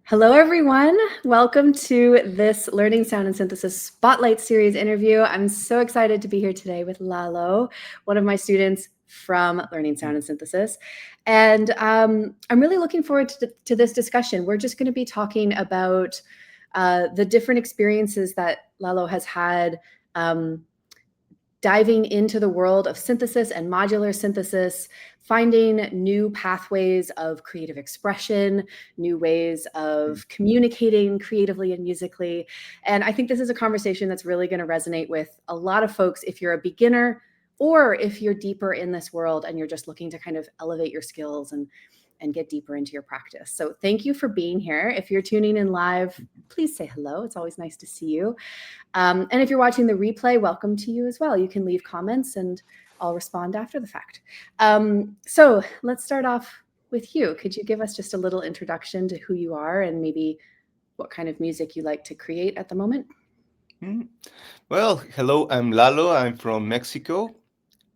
Hello, everyone. Welcome to this Learning Sound and Synthesis Spotlight Series interview. I'm so excited to be here today with Lalo, one of my students from Learning Sound and Synthesis. And I'm really looking forward to this discussion. We're just going to be talking about the different experiences that Lalo has had diving into the world of synthesis and modular synthesis, finding new pathways of creative expression, new ways of communicating creatively and musically. And I think this is a conversation that's really going to resonate with a lot of folks if you're a beginner or if you're deeper in this world and you're just looking to kind of elevate your skills and get deeper into your practice. So thank you for being here. If you're tuning in live, please say hello. It's always nice to see you. And if you're watching the replay, welcome to you as well. You can leave comments and I'll respond after the fact. So let's start off with you. Could you give us just a little introduction to who you are and maybe what kind of music you like to create at the moment? Well, hello, I'm Lalo. I'm from Mexico.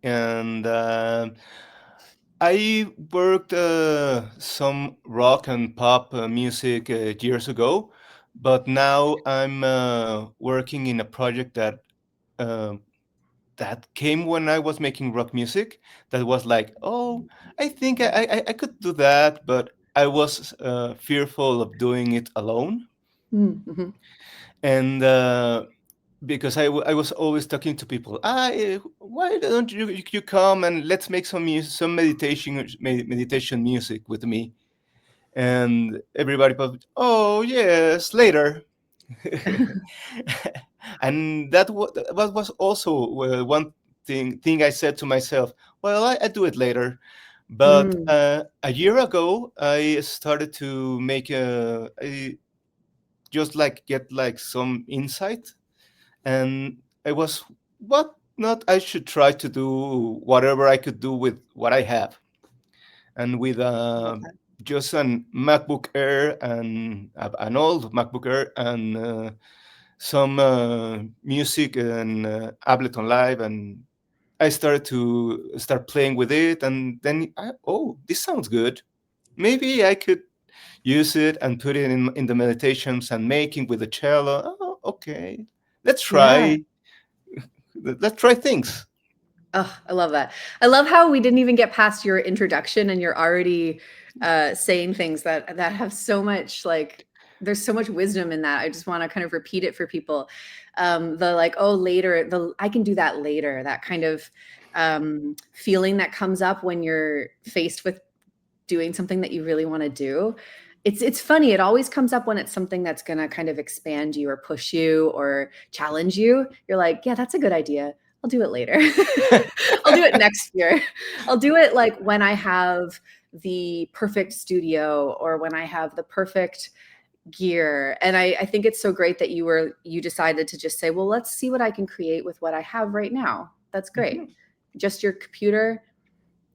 And I worked some rock and pop music years ago, but now I'm working in a project uh, that came when I was making rock music. That was like, oh, I think I could do that, but I was fearful of doing it alone. Mm-hmm. And because I was always talking to people. Why don't you come and let's make some music, some meditation music with me? And everybody was, oh yes, later. And that was also one thing I said to myself. Well, I do it later. But Mm. a year ago, I started to make just like get like some insight, and I was, what not, I should try to do whatever I could do with what I have, and with Love that. just an MacBook Air and an old MacBook Air and some music and Ableton Live, and I started to start playing with it, and then oh, this sounds good. Maybe I could use it and put it in the meditations and making with the cello. Oh, okay, let's Yeah. try. Let's try things. Oh, I love that. I love how we didn't even get past your introduction and you're already saying things that have so much there's so much wisdom in that. I just want to kind of repeat it for people. The like, oh, later, I can do that later. That kind of feeling that comes up when you're faced with doing something that you really want to do. It's funny. It always comes up when it's something that's going to kind of expand you or push you or challenge you. You're like, yeah, that's a good idea. I'll do it later. I'll do it next year. I'll do it like when I have the perfect studio or when I have the perfect gear. And I think it's so great that you decided to just say, well, let's see what I can create with what I have right now. That's great. Mhm. Just your computer.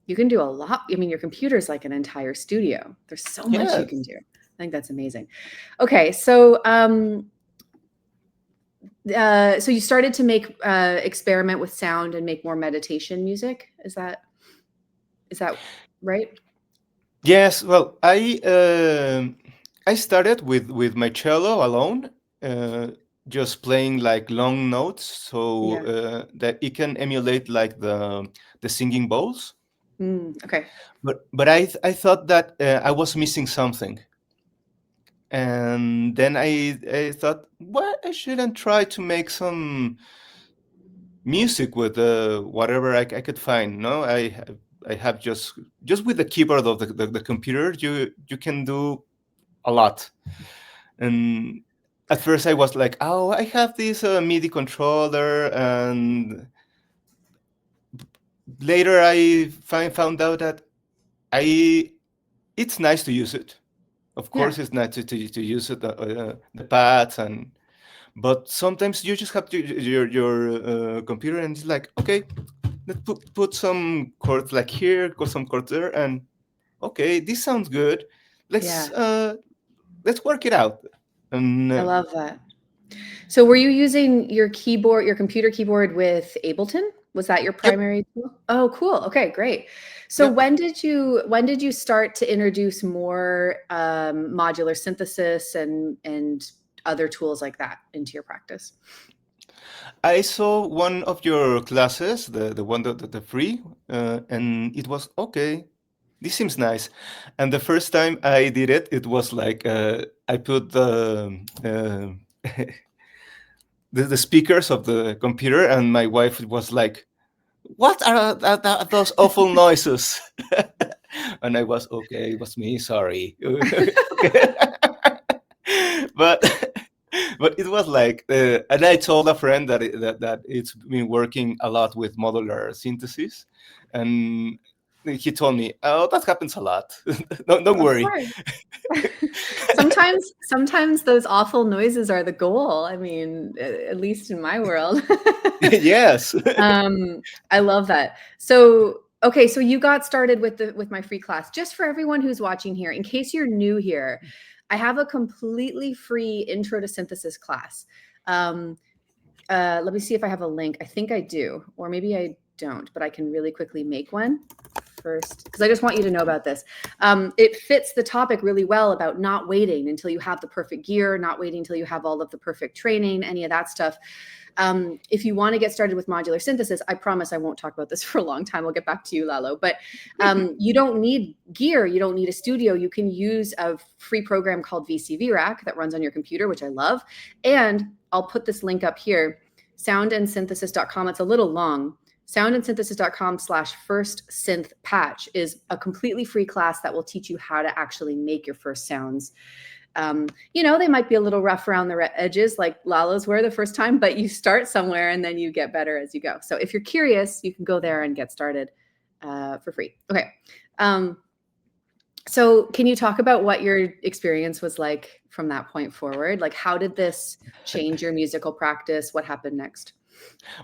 You can do a lot. I mean, your computer is like an entire studio. There's so much you can Yes. do. I think that's amazing. Okay, so so you started to make experiment with sound and make more meditation music. Is that right? Yes. Well, I started with my cello alone, uh, just playing like long notes, so Yeah. that it can emulate like the singing bowls. Okay. But I thought that I was missing something, and then I thought, what, I shouldn't try to make some music with whatever I could find. No, I have just with the keyboard of the computer, you can do a lot. And at first I was like, oh, I have this MIDI controller, and later I found out that I it's nice to use it. Of Yeah. course, it's nice to use it, the pads, and but sometimes you just have to, your computer, and it's like, okay, let's put some chords like here, put some chords there, and okay, this sounds good. Let's Yeah. uh, let's work it out. And I love that. So were you using your keyboard, your computer keyboard with Ableton? Was that your Yep. primary tool? Oh, cool. Okay, great. So Yep. when did you start to introduce more modular synthesis and other tools like that into your practice? I saw one of your classes, the one that the free, and it was okay. This seems nice. And the first time I did it, it was like I put the speakers of the computer, and my wife was like, "What are those awful noises?" And I was okay. It was me. Sorry. Okay. But but it was like, and I told a friend that it's been working a lot with modular synthesis, and he told me, "Oh, that happens a lot. Don't Of worry." course. Sometimes those awful noises are the goal. I mean, at least in my world. Yes. I love that. So, okay, so you got started with my free class. Just for everyone who's watching here, in case you're new here, I have a completely free intro to synthesis class. Let me see if I have a link. I think I do, or maybe I don't, but I can really quickly make one first because I just want you to know about this. It fits the topic really well about not waiting until you have the perfect gear, not waiting until you have all of the perfect training, any of that stuff. If you want to get started with modular synthesis, I promise I won't talk about this for a long time. I'll get back to you, Lalo. But you don't need gear. You don't need a studio. You can use a free program called VCV Rack that runs on your computer, which I love. And I'll put this link up here, soundandsynthesis.com. It's a little long. Soundandsynthesis.com/first synth patch is a completely free class that will teach you how to actually make your first sounds. They might be a little rough around the edges like Lalo's were the first time, but you start somewhere and then you get better as you go. So if you're curious, you can go there and get started for free. Okay. So can you talk about what your experience was like from that point forward? Like, how did this change your musical practice? What happened next?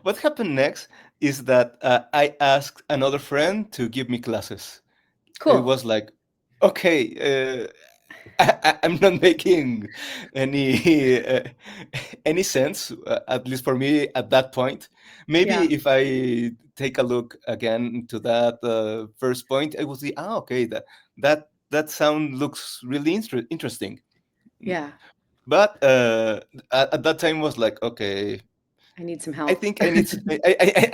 What happened next is that I asked another friend to give me classes. It Cool. was like, okay, I'm not making any any sense, at least for me at that point. Yeah. Maybe if I take a look again to that first point, I will see, okay, that sound looks really interesting. Yeah. But at that time was like, okay, I need some I help. think I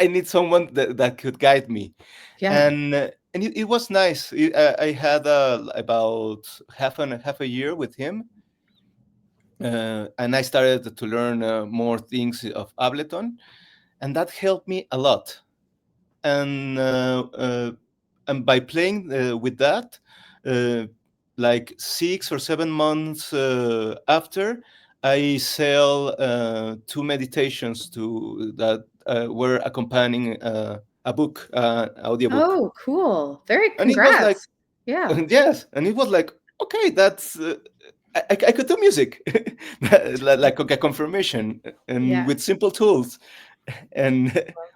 need someone that could guide me, Yeah. and it was nice. I had about half a year with him, and I started to learn more things of Ableton, and that helped me a lot. And and by playing with that, uh, like 6 or 7 months after, I sell two meditations to that were accompanying a book, audiobook, Oh, cool. Very and it was like, congrats. Yeah. yes, and it was like, okay, that's I could do music, like a confirmation, and Yeah. with simple tools, and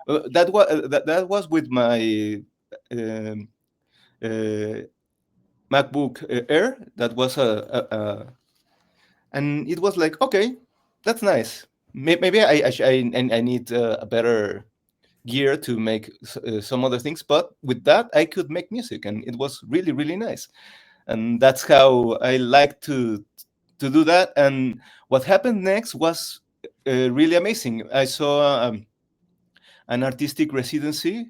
that was with my um, uh, MacBook Air. That was and it was like, okay, that's nice. Maybe I need a better gear to make some other things, but with that I could make music, and it was really nice. And that's how I like to do that. And what happened next was really amazing. I saw an artistic residency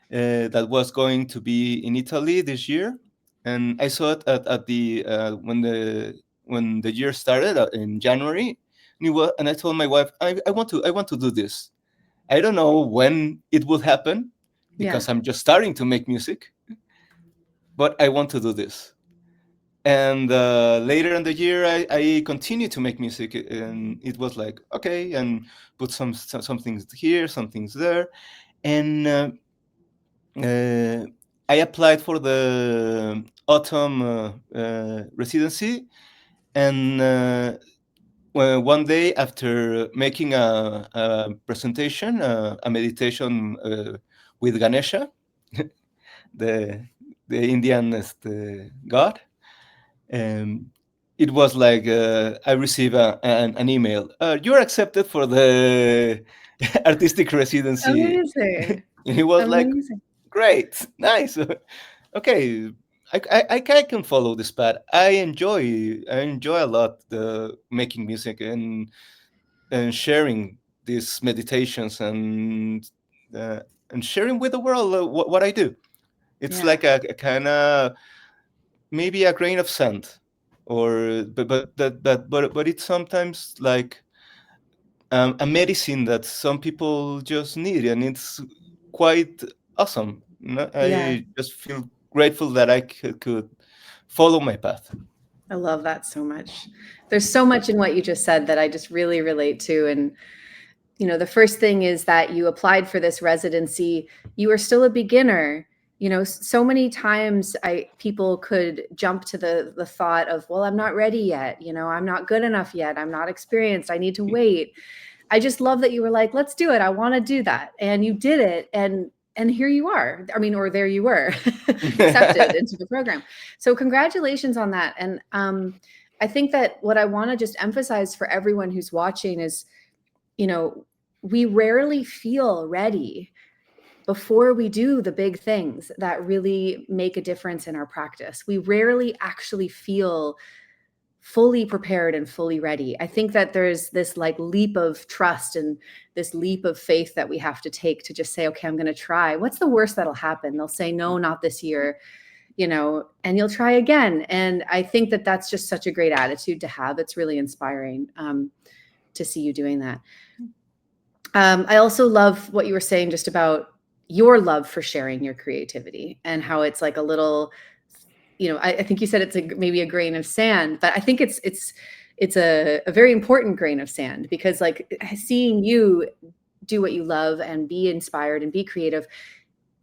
that was going to be in Italy this year, and I saw it at the when the year started in January, and I told my wife, I want to do this. I don't know when it will happen Yeah. because I'm just starting to make music, but I want to do this. And later in the year, I continued to make music, and it was like, okay, and put some things here, some things there, and uh, I applied for the autumn residency, and well, one day after making a presentation, a meditation with Ganesha, the Indian god, um, it was like I received an email. You're accepted for the artistic residency. Amazing. And he was like, Amazing. great, nice. Okay, I can follow this path. I enjoy a lot the making music and sharing these meditations uh, and sharing with the world what I do. It's Yeah. like a kind of maybe a grain of sand, or but it's sometimes like a medicine that some people just need, and it's quite awesome. Yeah. I just feel grateful that I could follow my path. I love that so much. There's so much in what you just said that I just really relate to. And, the first thing is that you applied for this residency. You are still a beginner. So many times people could jump to the thought of, well, I'm not ready yet. I'm not good enough yet. I'm not experienced. I need to wait. I just love that you were like, let's do it. I want to do that. And you did it. And here you are. I mean, or there you were, accepted into the program. So congratulations on that. And I think that what I want to just emphasize for everyone who's watching is, we rarely feel ready before we do the big things that really make a difference in our practice. We rarely actually feel fully prepared and fully ready. I think that there's this like leap of trust and this leap of faith that we have to take to just say, okay, I'm going to try. What's the worst that'll happen? They'll say, no, not this year, and you'll try again. And I think that that's just such a great attitude to have. It's really inspiring to see you doing that. I also love what you were saying just about your love for sharing your creativity and how it's like a little, I think you said it's maybe a grain of sand, but I think it's a very important grain of sand, because like seeing you do what you love and be inspired and be creative,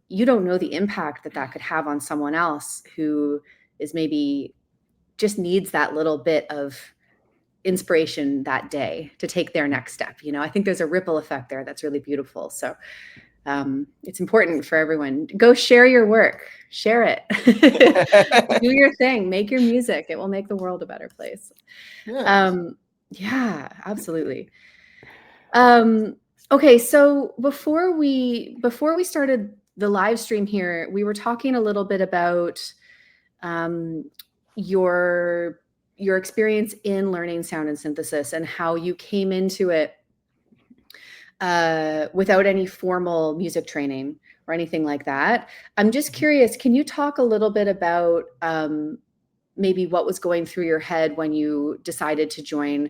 you don't know the impact that could have on someone else who is maybe just needs that little bit of inspiration that day to take their next step. I think there's a ripple effect there that's really beautiful. So it's important for everyone. Go share your work, share it, do your thing, make your music. It will make the world a better place. Yes. Yeah, absolutely. Okay, so before we started the live stream here, we were talking a little bit about your experience in learning sound and synthesis and how you came into it without any formal music training or anything like that. I'm just curious, can you talk a little bit about maybe what was going through your head when you decided to join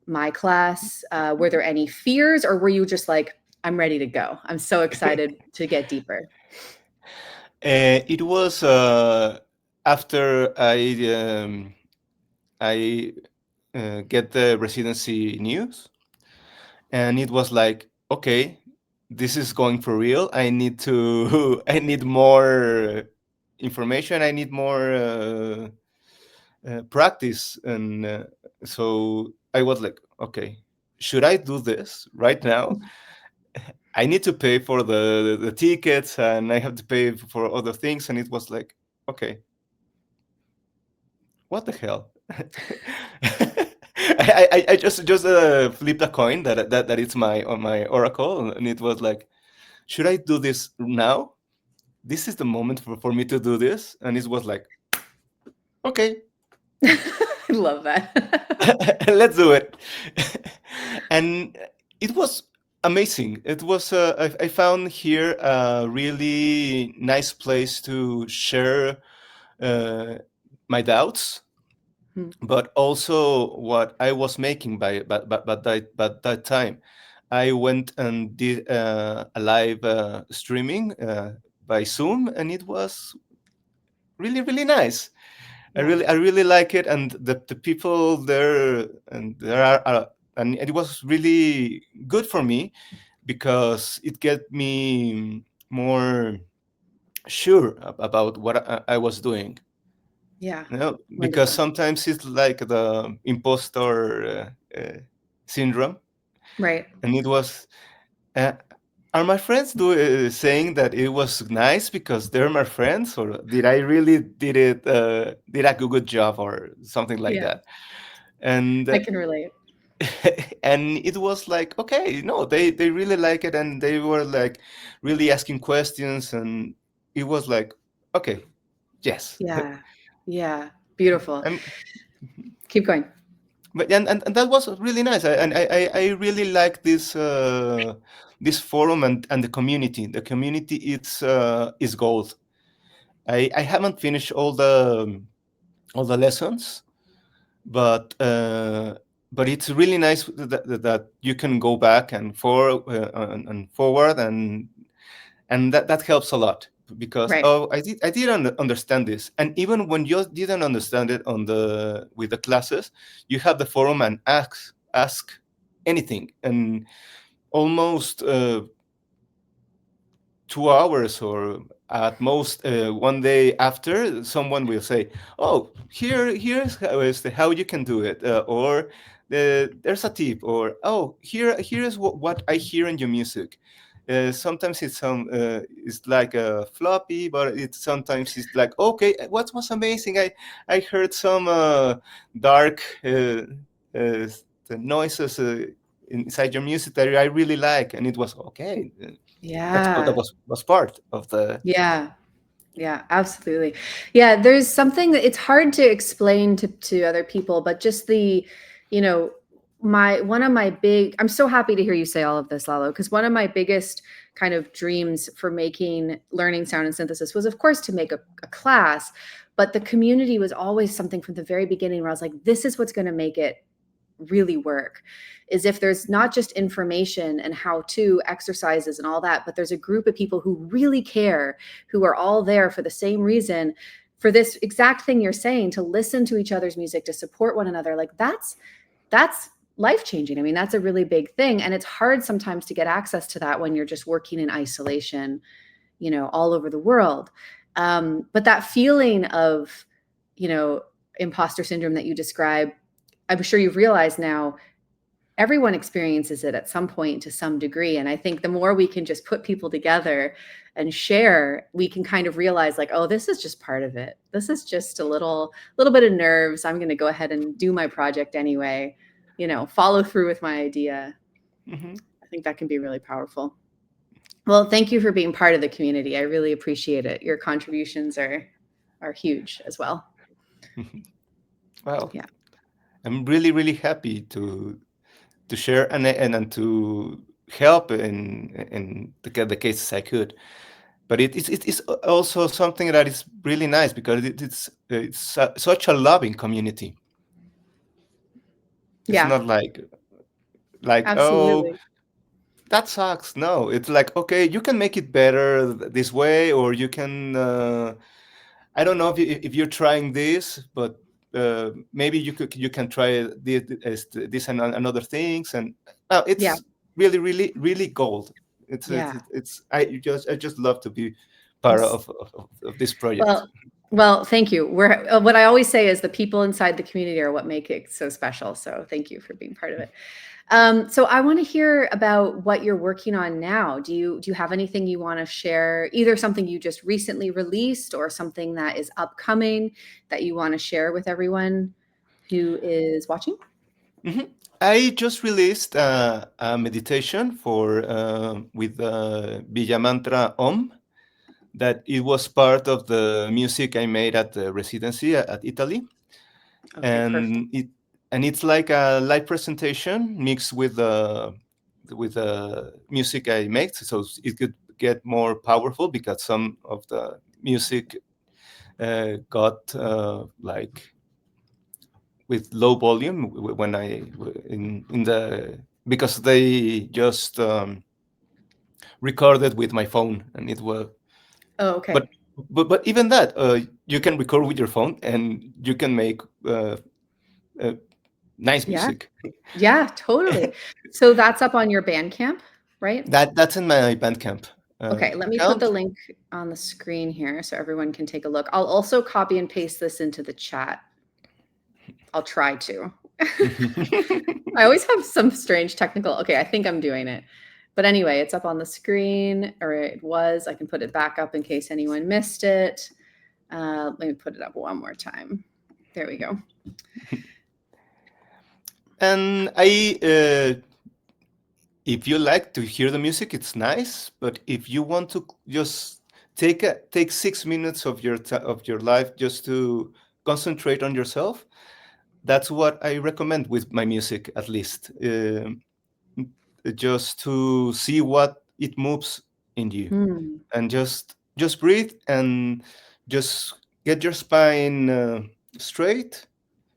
my class? Were there any fears, or were you just like, I'm ready to go? I'm so excited to get deeper. It was after I get the residency news, and it was like, okay, this is going for real. I need to I need more information. I need more practice, and so I was like, okay, should I do this right now? I need to pay for the tickets, and I have to pay for other things, and it was like, okay, what the hell? I just flipped a coin that it's my on my oracle, and it was like, should I do this now? This is the moment for me to do this, and it was like, okay, I love that. let's do it. And it was amazing. It was I found here a really nice place to share uh, my doubts, Hmm. but also what I was making by that time. I went and did a live streaming by Zoom, and it was really nice. Yeah. I really like it, and the people there, and there are and it was really good for me because it get me more sure about what I was doing. Yeah. Because Wonderful. sometimes it's like the impostor syndrome, Right. and it was. Uh, are my friends saying that it was nice because they're my friends, or did I really did a good job or something like Yeah. that? And I can relate. and it was like, okay, no, they really like it, and they were like really asking questions, and it was like, okay, yes. Yeah. Yeah. Beautiful. And Keep going. and that was really nice. I really like this forum and the community. The community is gold. I haven't finished all the lessons, but it's really nice that you can go back and forward, and that helps a lot, because Right. oh, I didn't understand this, and even when you didn't understand it on the with the classes, you have the forum and ask anything, and almost 2 hours or at most one day after, someone will say, oh, here's how you can do it, or there's a tip, or oh, here is what I hear in your music. Sometimes it's like a floppy, but sometimes it's like, okay, what was amazing, I heard some dark uh, noises inside your music that I really like, and it was okay. That Yeah. was part of the. Yeah. Yeah, absolutely. Yeah, there's something that it's hard to explain to other people, but just the, you know, my one of my big I'm so happy to hear you say all of this, Lalo, because one of my biggest kind of dreams for making learning sound and synthesis was, of course, to make a class, but the community was always something from the very beginning where I was like, this is what's going to make it really work, is if there's not just information and how to exercises and all that, but there's a group of people who really care, who are all there for the same reason, for this exact thing you're saying, to listen to each other's music, to support one another. Like that's life changing. I mean, that's a really big thing, and it's hard sometimes to get access to that when you're just working in isolation, all over the world. But that feeling of, imposter syndrome that you describe, I'm sure you've realized now, everyone experiences it at some point to some degree. And I think the more we can just put people together and share, we can kind of realize like, oh, this is just part of it. This is just a little bit of nerves. I'm going to go ahead and do my project anyway, follow through with my idea. Mhm. I think that can be really powerful. Well, thank you for being part of the community. I really appreciate it. Your contributions are huge as well. Well, Yeah. I'm really really happy to share and to help in the cases I could. But it's also something that is really nice, because it's such a loving community. It's Yeah, not like, oh, absolutely. that sucks. No, it's like, okay, you can make it better this way, or you can. I don't know if you're trying this, but maybe you can try this and other things, and Yeah. it's really really really gold. Yeah. I just love to be part of this project. Well, well, thank you. What I always say is the people inside the community are what make it so special. So thank you for being part of it. So I want to hear about what you're working on now. Do you have anything you want to share? Either something you just recently released or something that is upcoming that you want to share with everyone who is watching? Mhm. I just released a meditation for with Villa Mantra Om, that it was part of the music I made at the residency at Italy, Okay, perfect. and it's like a live presentation mixed with the music I make, so it could get more powerful, because some of the music got like with low volume when in the because they just recorded with my phone, and it was Oh, okay. but but even that, you can record with your phone, and you can make uh, nice Yeah. music. Yeah, totally. So that's up on your Bandcamp, right? That's in my Bandcamp Okay, let me put account. the link on the screen here so everyone can take a look. I'll also copy and paste this into the chat. I'll try to. I always have some strange technical. Okay, I think I'm doing it. But anyway, it's up on the screen, or it was. I can put it back up in case anyone missed it. Let me put it up one more time. There we go. And if you like to hear the music, it's nice. But if you want to just take 6 minutes of your life just to concentrate on yourself, that's what I recommend with my music, at least. Just to see what it moves in you, Hmm. and just breathe and just get your spine straight.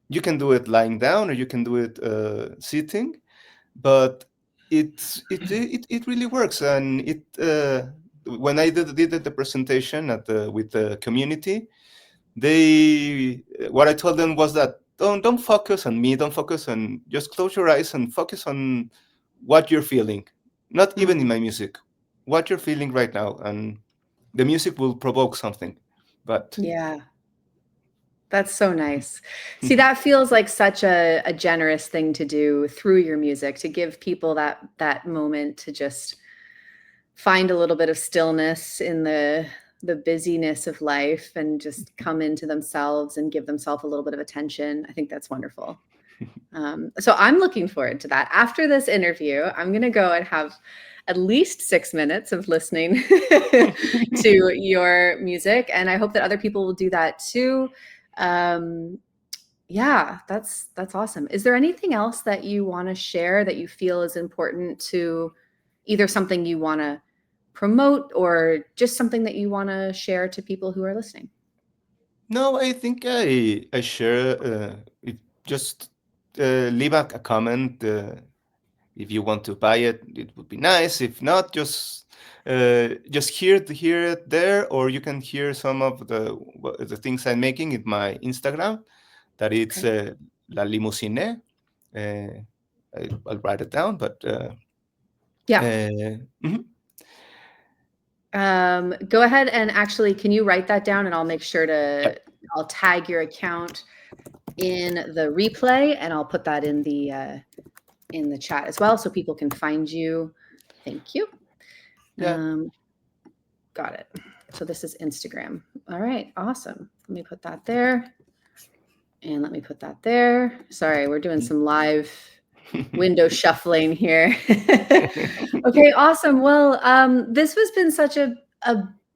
You can do it lying down, or you can do it sitting, but it really works. And it when I did the presentation with the community, they what I told them was that don't focus on me, don't focus on, just close your eyes and focus on what you're feeling, not even in Hmm. my music, what you're feeling right now, and the music will provoke something. But Yeah. That's so nice. See, that feels like such a generous thing to do through your music, to give people that moment to just find a little bit of stillness in the busyness of life and just come into themselves and give themselves a little bit of attention. I think that's wonderful. So I'm looking forward to that. After this interview, I'm going to go and have at least 6 minutes of listening to your music, and I hope that other people will do that too. Um, yeah, that's awesome. Is there anything else that you want to share that you feel is important, to either something you want to promote or just something that you want to share to people who are listening? no, I think I share it. Just leave a comment. If you want to buy it, it would be nice. If not, just hear it there, or you can hear some of the things I'm making in my Instagram. That it's Okay. La Limousine. I'll write it down, but Yeah. mhm. Go ahead and actually, can you write that down, and I'll make sure Yeah, I'll tag your account in the replay, and I'll put that in the chat as well so people can find you. Thank you. yeah, Um, got it. So this is Instagram. All right, awesome. Let me put that there. And let me put that there. Sorry, we're doing some live window shuffling here. Okay, awesome. Well, this has been such a,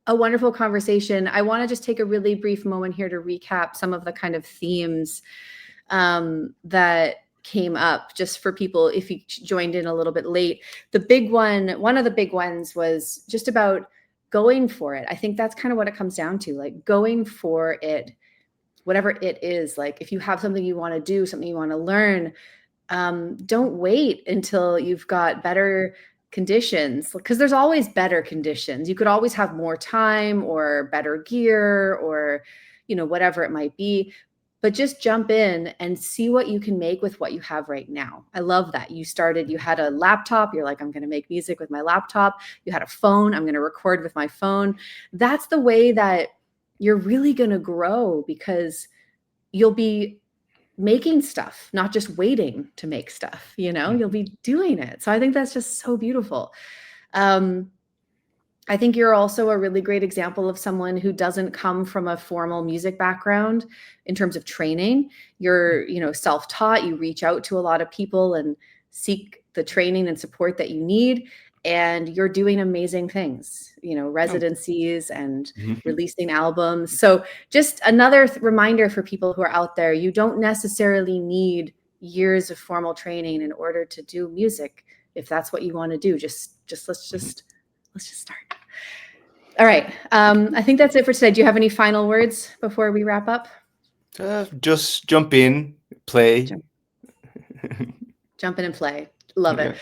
a wonderful conversation. I want to just take a really brief moment here to recap some of the kind of themes that came up, just for people if you joined in a little bit late. One of the big ones was just about going for it. I think that's kind of what it comes down to, like going for it, whatever it is. Like if you have something you want to do, something you want to learn, don't wait until you've got better conditions, because there's always better conditions. You could always have more time or better gear or, whatever it might be. But just jump in and see what you can make with what you have right now. I love that. You had a laptop. You're like, I'm going to make music with my laptop. You had a phone. I'm going to record with my phone. That's the way that you're really going to grow, because you'll be making stuff, not just waiting to make stuff, you'll be doing it. So I think that's just so beautiful. I think you're also a really great example of someone who doesn't come from a formal music background in terms of training. You're, self-taught, you reach out to a lot of people and seek the training and support that you need. And you're doing amazing things, oh. residencies and releasing albums. So just another reminder for people who are out there, you don't necessarily need years of formal training in order to do music. If that's what you want to do, let's just start. All right. I think that's it for today. Do you have any final words before we wrap up? Just jump in, play. Jump in and play. Love it.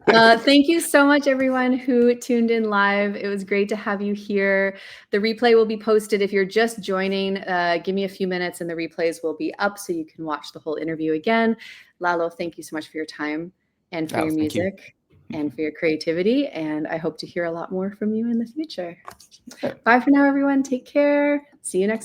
Yeah. Thank you so much, everyone who tuned in live. It was great to have you here. The replay will be posted. If you're just joining, give me a few minutes and the replays will be up so you can watch the whole interview again. Lalo, thank you so much for your time and for Oh, your thank you. music and for your creativity. And I hope to hear a lot more from you in the future. Yeah. Bye for now, everyone. Take care. See you next